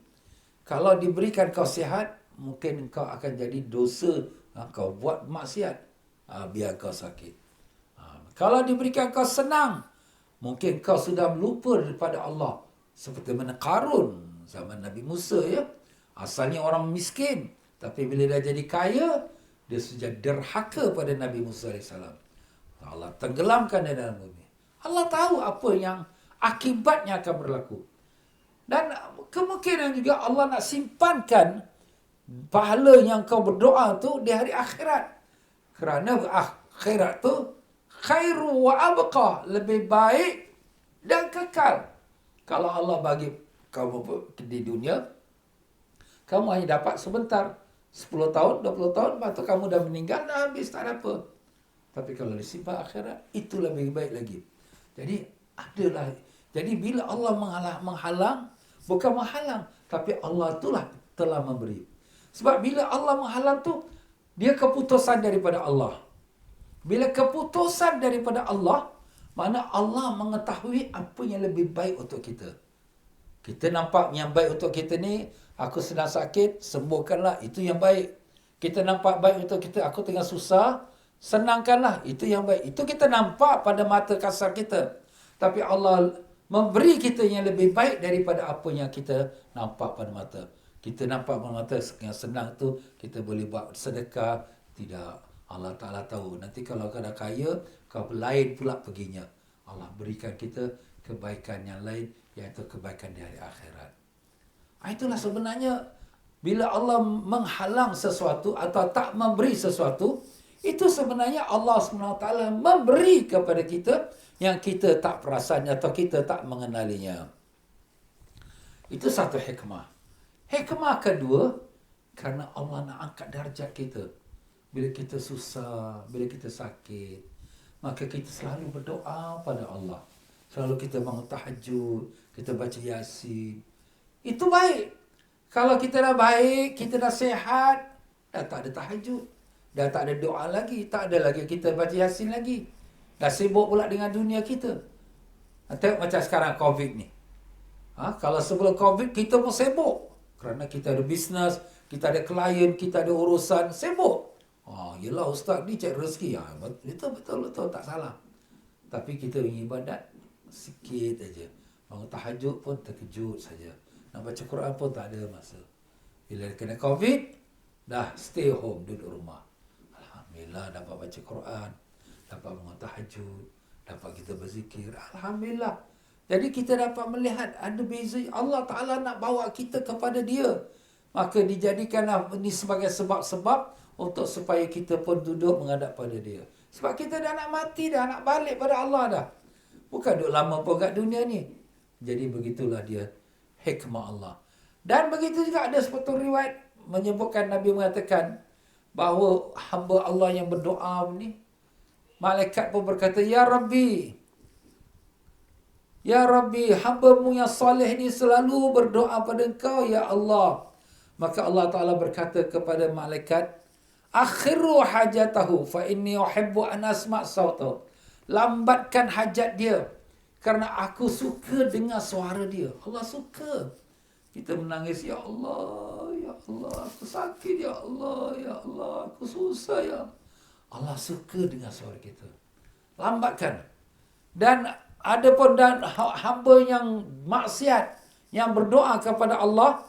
Kalau diberikan kau sihat, mungkin kau akan jadi dosa. Kau buat maksiat, biar kau sakit. Kalau diberikan kau senang, mungkin kau sudah lupa daripada Allah. Seperti mana Qarun, zaman Nabi Musa ya. Asalnya orang miskin. Tapi bila dia jadi kaya, dia sudah derhaka pada Nabi Musa AS. Allah tenggelamkan dia dalam bumi. Allah tahu apa yang akibatnya akan berlaku. Dan kemungkinan juga Allah nak simpankan pahala yang kau berdoa tu di hari akhirat. Kerana akhirat tu khairu wa abqa, lebih baik dan kekal. Kalau Allah bagi kamu di dunia, kamu hanya dapat sebentar. 10 tahun, 20 tahun, lepas tu kamu dah meninggal, dah habis, tak ada apa. Tapi kalau disimpan akhirat, itu lebih baik lagi. Jadi, adalah. Jadi, bila Allah menghalang, bukan menghalang, tapi Allah itulah telah memberi. Sebab bila Allah menghalang tu, dia keputusan daripada Allah. Bila keputusan daripada Allah, mana Allah mengetahui apa yang lebih baik untuk kita. Kita nampak yang baik untuk kita ni, aku sedang sakit, sembuhkanlah, itu yang baik. Kita nampak baik untuk kita, aku tengah susah, senangkanlah, itu yang baik. Itu kita nampak pada mata kasar kita. Tapi Allah memberi kita yang lebih baik daripada apa yang kita nampak pada mata. Kita nampak pada mata yang senang tu, kita boleh buat sedekah. Tidak. Allah Ta'ala tahu. Nanti kalau kau dah kaya, kau lain pula perginya. Allah berikan kita kebaikan yang lain, iaitu kebaikan di hari akhirat. Itulah sebenarnya, bila Allah menghalang sesuatu atau tak memberi sesuatu, itu sebenarnya Allah SWT memberi kepada kita yang kita tak perasan atau kita tak mengenalinya. Itu satu hikmah. Hikmah kedua, kerana Allah nak angkat darjat kita. Bila kita susah, bila kita sakit, maka kita selalu berdoa pada Allah. Selalu kita bangun tahajud, kita baca Yasin. Itu baik. Kalau kita dah baik, kita dah sihat, dah tak ada tahajud, dah tak ada doa lagi, tak ada lagi kita baca Yasin lagi. Dah sibuk pula dengan dunia kita. Tengok macam sekarang COVID ni. Kalau sebelum COVID, kita pun sibuk. Kerana kita ada bisnes, kita ada klien, kita ada urusan, sibuk. yelah ustaz ni cari rezeki. Betul, tak salah. Tapi kita ibadat sikit aja. Bangun tahajud pun terkejut saja. Nak baca Quran pun tak ada masa. Bila kena COVID, dah stay home, duduk rumah. Alhamdulillah dapat baca Quran, dapat bangun tahajud, dapat kita berzikir. Alhamdulillah. Jadi kita dapat melihat ada beza. Allah Ta'ala nak bawa kita kepada dia. Maka dijadikanlah ini sebagai sebab-sebab untuk supaya kita pun duduk menghadap pada dia. Sebab kita dah nak mati dah, nak balik pada Allah dah. Bukan duduk lama pun kat dunia ni. Jadi begitulah dia hikmah Allah. Dan begitu juga ada sepotong riwayat menyebutkan Nabi mengatakan bahawa hamba Allah yang berdoa ni, malaikat pun berkata, Ya Rabbi, hamba-Mu yang salih ni selalu berdoa pada Engkau, Ya Allah. Maka Allah Ta'ala berkata kepada malaikat, Akhiru hajatahu fa inni uhibbu an asma' sawtahu. Lambatkan hajat dia kerana aku suka dengar suara dia. Allah suka. Kita menangis, Ya Allah, aku sakit, Ya Allah, aku susah, Ya. Allah suka dengar suara kita. Lambatkan. Dan ada pun dan hamba yang maksiat yang berdoa kepada Allah,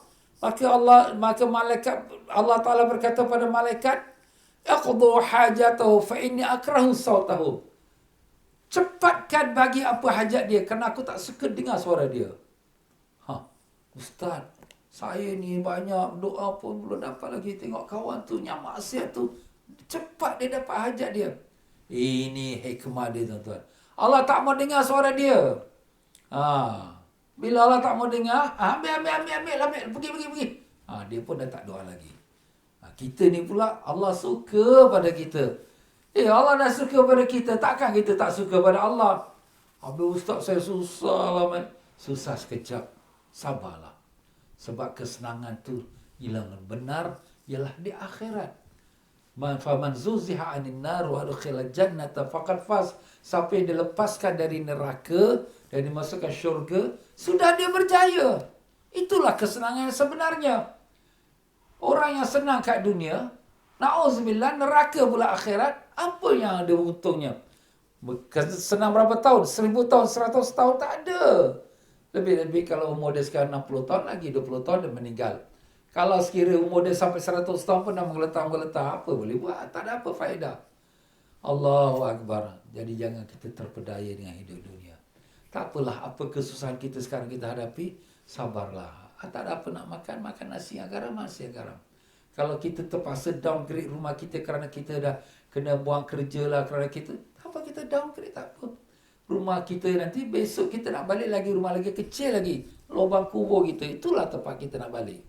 maka malaikat Allah Ta'ala berkata pada malaikat, Aqdu hajatahu fa inni akrahu sawtahu. Cepatkan bagi apa hajat dia kerana aku tak suka dengar suara dia. Ustaz, saya ni banyak doa pun belum dapat lagi. Tengok kawan tu yang maksiat tu, cepat dia dapat hajat dia. Ini hikmah dia, tuan-tuan. Allah tak mau dengar suara dia. Bila Allah tak mau dengar, ambil, pergi. Dia pun dah tak doa lagi. Kita ni pula Allah suka pada kita. Allah dah suka pada kita, takkan kita tak suka pada Allah? Habis ustaz saya susah lah, man. Susah sekejap, sabarlah. Sebab kesenangan tu yang benar ialah di akhirat. Faman zuziha 'anil nar wa adkhila jannata faqad faz. Siapa yang dilepaskan dari neraka dan dimasukkan syurga, sudah dia berjaya. Itulah kesenangan yang sebenarnya. Orang yang senang kat dunia, na'udzubillah, neraka pula akhirat, apa yang ada untungnya? Senang berapa tahun? 1000 tahun, 100 tahun, tak ada. Lebih-lebih kalau umur dia sekarang 60 tahun, lagi 20 tahun dia meninggal. Kalau sekiranya umur dia sampai 100 tahun pun dah menggeletar, apa boleh buat? Tak ada apa faedah. Allahu Akbar. Jadi jangan kita terpedaya dengan hidup dunia. Tak apalah, apa kesusahan kita sekarang kita hadapi, sabarlah. Tak ada apa nak makan, makan nasi yang garam, nasi yang garam. Kalau kita terpaksa downgrade rumah kita kerana kita dah kena buang kerja lah kerana kita, apa kita downgrade, tak apa. Rumah kita nanti besok kita nak balik lagi, rumah lagi kecil lagi, lubang kubur kita, itulah tempat kita nak balik.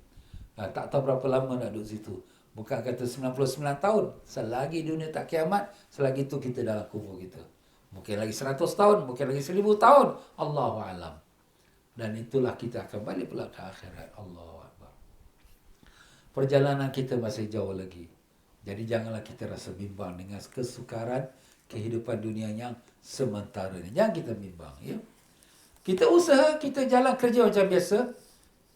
Tak tahu berapa lama nak duduk situ. Bukan kata 99 tahun, selagi dunia tak kiamat, selagi itu kita dalam kubur kita. Mungkin lagi 100 tahun, mungkin lagi 1000 tahun, Allahu a'lam. Dan itulah kita akan balik pula ke akhirat. Allahu Akbar. Perjalanan kita masih jauh lagi. Jadi janganlah kita rasa bimbang dengan kesukaran kehidupan dunia yang sementara ini. Jangan kita bimbang, ya. Kita usaha, kita jalan kerja macam biasa,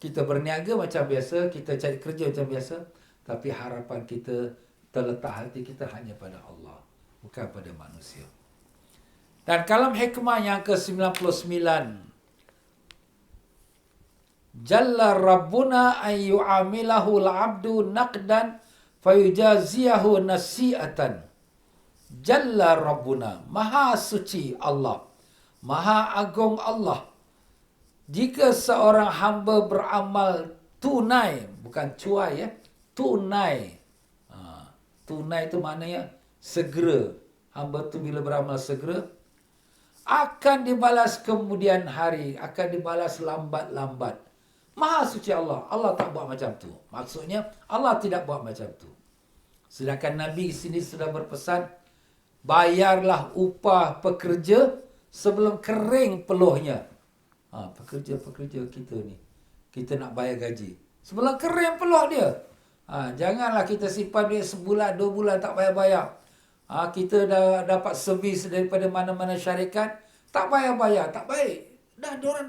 kita berniaga macam biasa, kita cari kerja macam biasa, tapi harapan kita, terletak hati kita hanya pada Allah, bukan pada manusia. Dan kalam hikmah yang ke-99, Jalla Rabbuna an yu'amilahu al-'abdu naqdan fayujaziyahu nasi'atan. Jalla Rabbuna, Maha suci Allah, Maha agung Allah. Jika seorang hamba beramal tunai, bukan cuai, ya, tunai. Tunai itu maknanya segera. Hamba tu bila beramal segera, akan dibalas kemudian hari, akan dibalas lambat-lambat. Maha suci Allah. Allah tak buat macam tu. Maksudnya, Allah tidak buat macam tu. Sedangkan Nabi di sini sudah berpesan, bayarlah upah pekerja sebelum kering peluhnya. Pekerja-pekerja kita ni, kita nak bayar gaji sebelum kering peluh dia. Janganlah kita simpan duit sebulan, 2 bulan tak bayar-bayar. Kita dah dapat servis daripada mana-mana syarikat, tak bayar-bayar, tak baik. Diorang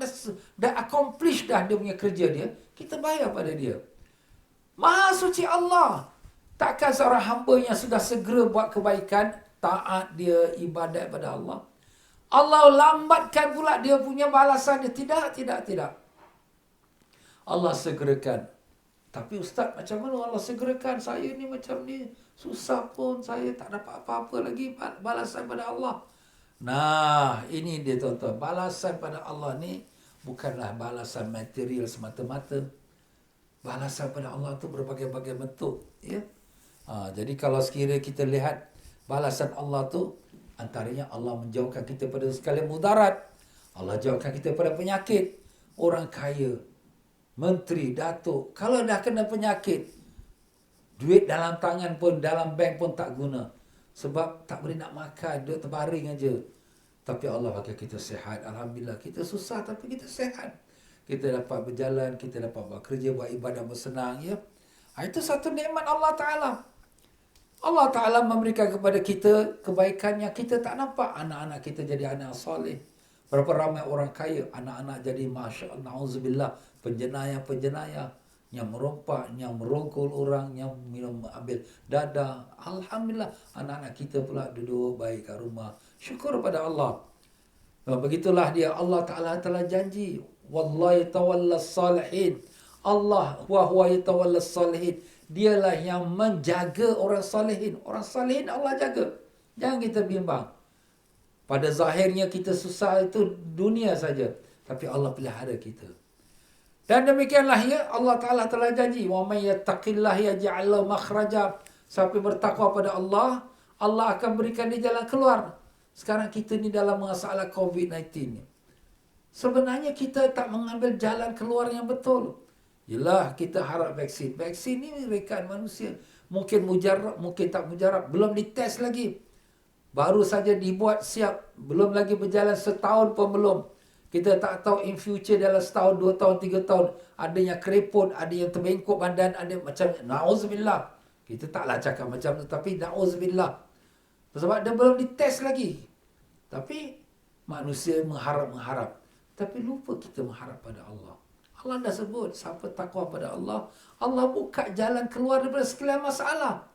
dah accomplish dah dia punya kerja dia, kita bayar pada dia. Maha suci Allah. Takkan seorang hamba yang sudah segera buat kebaikan, taat dia, ibadat pada Allah, Allah lambatkan pula dia punya balasan dia. Tidak. Allah segerakan. Tapi ustaz, macam mana Allah segerakan? Saya ni macam ni, susah pun, saya tak dapat apa-apa lagi balasan pada Allah. Nah, ini dia tuan-tuan. Balasan pada Allah ni bukanlah balasan material semata-mata. Balasan pada Allah tu berbagai-bagai bentuk. Ya? Jadi kalau sekiranya kita lihat balasan Allah tu, antaranya Allah menjauhkan kita pada segala mudarat. Allah jauhkan kita pada penyakit. Orang kaya, menteri, datuk, kalau dah kena penyakit, duit dalam tangan pun, dalam bank pun tak guna. Sebab tak boleh nak makan, duduk terbaring aja. Tapi Allah bagi kita sihat. Alhamdulillah, kita susah tapi kita sihat. Kita dapat berjalan, kita dapat buat kerja, buat ibadah bersenang. Ya? Itu satu nikmat Allah Ta'ala. Allah Ta'ala memberikan kepada kita kebaikan yang kita tak nampak. Anak-anak kita jadi anak soleh. Berapa ramai orang kaya, anak-anak jadi Masya Allah, na'udzubillah, penjenayah-penjenayah, yang merompak, yang merongkol orang, yang minum ambil dadah. Alhamdulillah, anak-anak kita pula duduk baik kat rumah. Syukur pada Allah. Begitulah dia, Allah Ta'ala telah janji. Wallahi tawallas salihin. Allah huwa yatawallas salihin. Dialah yang menjaga orang salihin. Orang salihin Allah jaga. Jangan kita bimbang. Pada zahirnya kita susah itu dunia saja. Tapi Allah pelihara kita. Dan demikianlah ya, Allah Ta'ala telah janji. Wa may yattaqillah yaj'al lahu makhraja. Siapa bertakwa pada Allah, Allah akan berikan dia jalan keluar. Sekarang kita ni dalam masalah COVID-19 ni. Sebenarnya kita tak mengambil jalan keluar yang betul. Yelah, kita harap vaksin. Vaksin ni rekaan manusia. Mungkin mujarab, mungkin tak mujarab. Belum dites lagi. Baru saja dibuat siap. Belum lagi berjalan setahun pun belum. Kita tak tahu in future dalam setahun, 2 tahun, 3 tahun. Ada yang kerepot, ada yang terbengkok badan, ada macam, na'udzubillah. Kita taklah cakap macam tu, tapi na'udzubillah. Sebab dia belum dites lagi. Tapi manusia mengharap. Tapi lupa kita mengharap pada Allah. Allah dah sebut, siapa takwa pada Allah, Allah buka jalan keluar daripada segala masalah.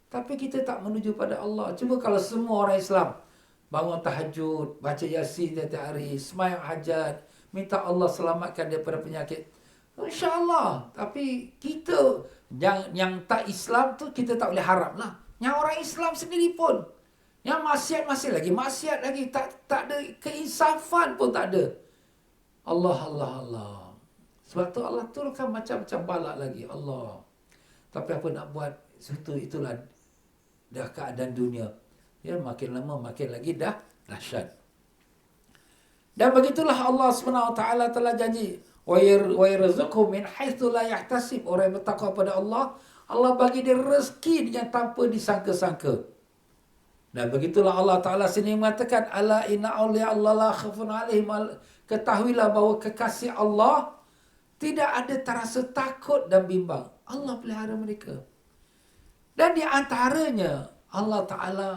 Tapi kita tak menuju pada Allah. Cuba kalau semua orang Islam bangun tahajud, baca Yasin setiap hari, sembahyang hajat, minta Allah selamatkan daripada penyakit, InsyaAllah. Tapi kita yang tak Islam tu kita tak boleh harap lah. Yang orang Islam sendiri pun, yang maksiat maksiat lagi, tak ada keinsafan pun tak ada. Allah. Sebab tu Allah turunkan macam-macam balak lagi. Allah. Tapi apa nak buat? Itulah dah keadaan dunia. Ya, makin lama makin lagi dah dahsyat. Dan begitulah Allah SWT telah janji. Wa yarzuqhu min haitsu la yahtasib. Orang yang bertakwa pada Allah, Allah bagi dia rezeki yang tanpa disangka-sangka. Dan begitulah Allah Ta'ala sini mengatakan, ala inna awliya Allah la khafun alaihim. Ketahuilah bahawa kekasih Allah tidak ada terasa takut dan bimbang. Allah pelihara mereka. Dan di antaranya Allah Ta'ala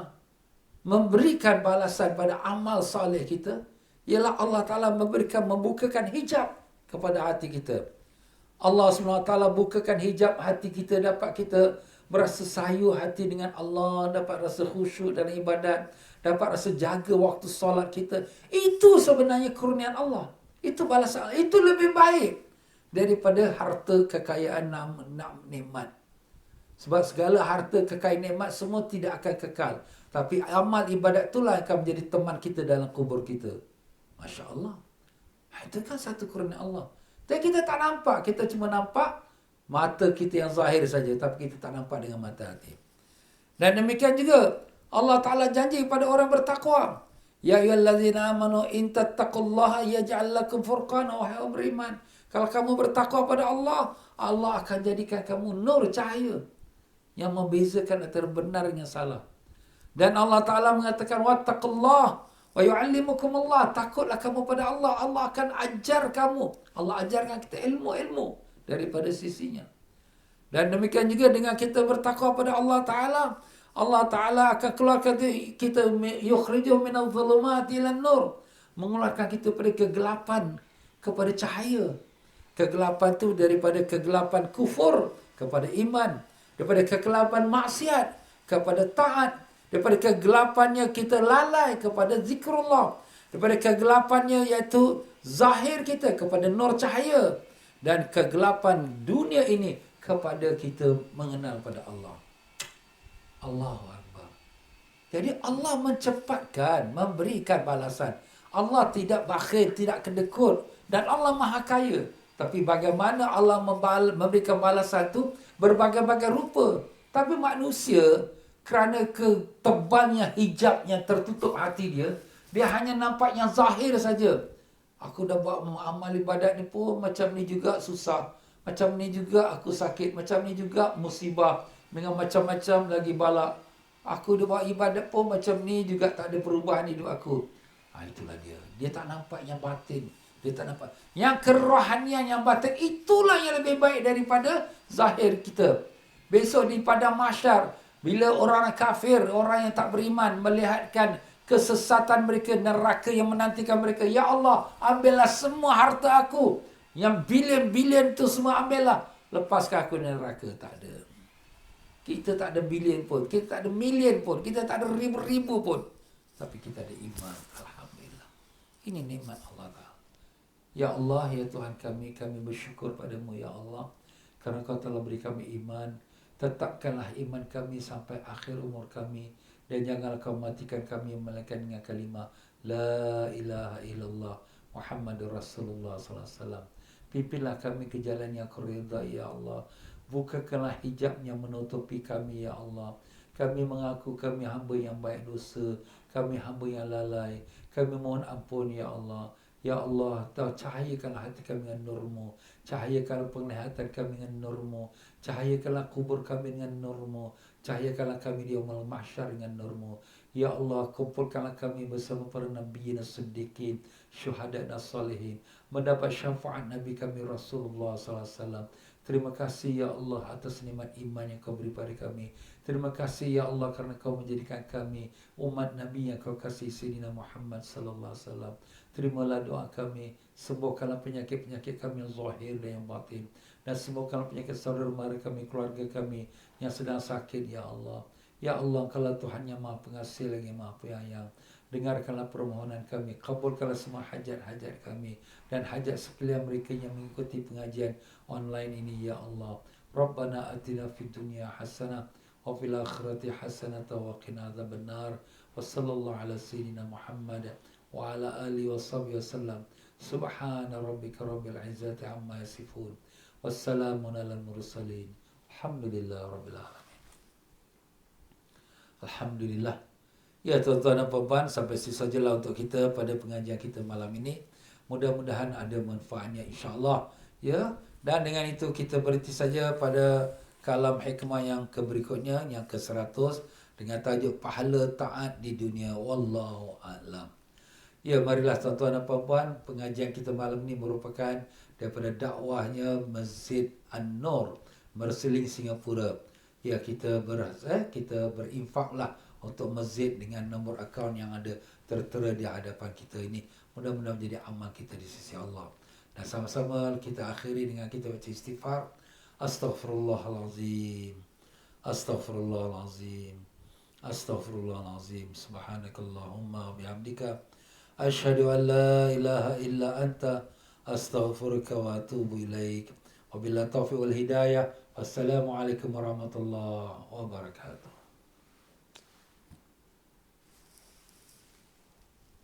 memberikan balasan pada amal soleh kita, ialah Allah Ta'ala membukakan hijab kepada hati kita. Allah SWT bukakan hijab hati kita, dapat kita berasa sayu hati dengan Allah, dapat rasa khusyuk dalam ibadat, dapat rasa jaga waktu solat kita. Itu sebenarnya kurniaan Allah. Itu balasan Allah. Itu lebih baik daripada harta kekayaan nikmat. Sebab segala harta kekayaan nikmat semua tidak akan kekal. Tapi amal ibadat itulah yang akan menjadi teman kita dalam kubur kita. Masya Allah. Itu kan satu kurniaan Allah. Tapi kita tak nampak. Kita cuma nampak mata kita yang zahir saja. Tapi kita tak nampak dengan mata hati. Dan demikian juga Allah Ta'ala janji kepada orang bertakwa. Ya ayyuhallazina amanu in tattaqullaha yaj'al lakum furqana. Wahai orang beriman, kalau kamu bertakwa pada Allah, Allah akan jadikan kamu nur, cahaya yang membezakan antara benar dengan salah. Dan Allah Ta'ala mengatakan, wattaqullah wa yu'allimukumullah. Takutlah kamu pada Allah. Allah akan ajar kamu. Allah ajarkan kita ilmu-ilmu daripada sisinya. Dan demikian juga dengan kita bertakwa pada Allah Ta'ala, Allah Ta'ala akan keluarkan kita, yukhrijuh minal zulumati ilan nur. Mengeluarkan kita dari kegelapan kepada cahaya. Kegelapan tu daripada kegelapan kufur kepada iman. daripada kegelapan maksiat kepada taat, daripada kegelapannya kita lalai kepada zikrullah, daripada kegelapannya iaitu zahir kita kepada nur cahaya, dan kegelapan dunia ini kepada kita mengenal pada Allah. Allahu Akbar. Jadi Allah mencepatkan, memberikan balasan. Allah tidak bakhil, tidak kedekut, dan Allah Maha Kaya. Tapi bagaimana Allah memberikan balasan itu berbagai-bagai rupa. Tapi manusia kerana ketebalnya hijab yang tertutup hati dia, dia hanya nampak yang zahir saja. Aku dah buat amal ibadat ni pun macam ni juga susah. Macam ni juga aku sakit. Macam ni juga musibah. Dengan macam-macam lagi balak. Aku dah buat ibadat pun macam ni juga tak ada perubahan hidup aku. Itulah dia. Dia tak nampak yang batin. Dia tak nampak. Yang kerohanian yang batin, itulah yang lebih baik daripada zahir kita. Besok di padang mahsyar, bila orang kafir, orang yang tak beriman melihatkan kesesatan mereka, neraka yang menantikan mereka, ya Allah, ambillah semua harta aku. Yang bilion-bilion tu semua ambillah. Lepaskan aku dari neraka. Tak ada. Kita tak ada bilion pun. Kita tak ada million pun. Kita tak ada ribu-ribu pun. Tapi kita ada iman. Alhamdulillah. Ini nikmat Allah Ta'ala. Ya Allah, ya Tuhan kami bersyukur padamu ya Allah. Kerana kau telah beri kami iman. Tetapkanlah iman kami sampai akhir umur kami. Dan janganlah kau matikan kami melainkan dengan kalimah La ilaha illallah Muhammadur Rasulullah sallallahu alaihi wasallam. Pimpinlah kami ke jalan yang kau ridha ya Allah. Bukakanlah hijab yang menutupi kami ya Allah. Kami mengaku kami hamba yang baik dosa. Kami hamba yang lalai. Kami mohon ampun ya Allah. Ya Allah, cahayakanlah hati kami dengan nur-Mu. Cahayakanlah penglihatan kami dengan nur-Mu. Cahayakanlah kubur kami dengan nur-Mu. Cahayakanlah kami di yaumul mahsyar dengan nur-Mu. Ya Allah, kumpulkanlah kami bersama para nabi dan siddiqin, syuhada dan salihin, mendapat syafaat Nabi kami Rasulullah sallallahu alaihi wasallam. Terima kasih ya Allah atas nikmat iman yang kau beri pada kami. Terima kasih ya Allah kerana kau menjadikan kami umat Nabi yang kau kasih Sayyidina Muhammad sallallahu alaihi wasallam. Terimalah doa kami. Sembuhkanlah penyakit-penyakit kami yang zahir dan yang batin. Dan sembuhkanlah penyakit saudara mara kami, keluarga kami yang sedang sakit ya Allah. Ya Allah, Engkaulah Tuhan yang Maha Pengasih lagi Maha Penyayang. Dengarkanlah permohonan kami. Kabulkanlah semua hajat-hajat kami dan hajat sekalian mereka yang mengikuti pengajian online ini ya Allah. Rabbana atina fid dunya hasanah wa fil akhirati hasanah wa qina adzabannar. Wa sallallahu ala sayyidina Muhammad wa ala alihi wa sahbihi wasallam. Subhana rabbika rabbil izzati amma yasifun. Wassalamun alal mursalin. Alhamdulillah rabbil alamin. Alhamdulillah. Ya tuan-tuan dan puan-puan, sampai situ sajalah untuk kita pada pengajian kita malam ini. Mudah-mudahan ada manfaatnya insya-Allah. Ya, dan dengan itu kita berhenti saja pada kalam hikmah yang berikutnya, yang ke-100 dengan tajuk pahala taat di dunia. Wallahu a'lam. Ya, marilah tuan-tuan dan puan-puan, pengajian kita malam ini merupakan daripada dakwahnya Masjid An-Nur, Marsiling, Singapura. Ya, kita berinfaklah untuk masjid dengan nombor akaun yang ada tertera di hadapan kita ini. Mudah-mudahan menjadi amal kita di sisi Allah. Dan sama-sama kita akhiri dengan kita baca istighfar. Astaghfirullahalazim. Astaghfirullahalazim. Astaghfirullahalazim. Subhanakallahumma bihamdika asyhadu an la ilaha illa anta astaghfiruka wa atubu ilaik. Wabillahi taufiq wal hidayah. Wassalamualaikum warahmatullahi wabarakatuh.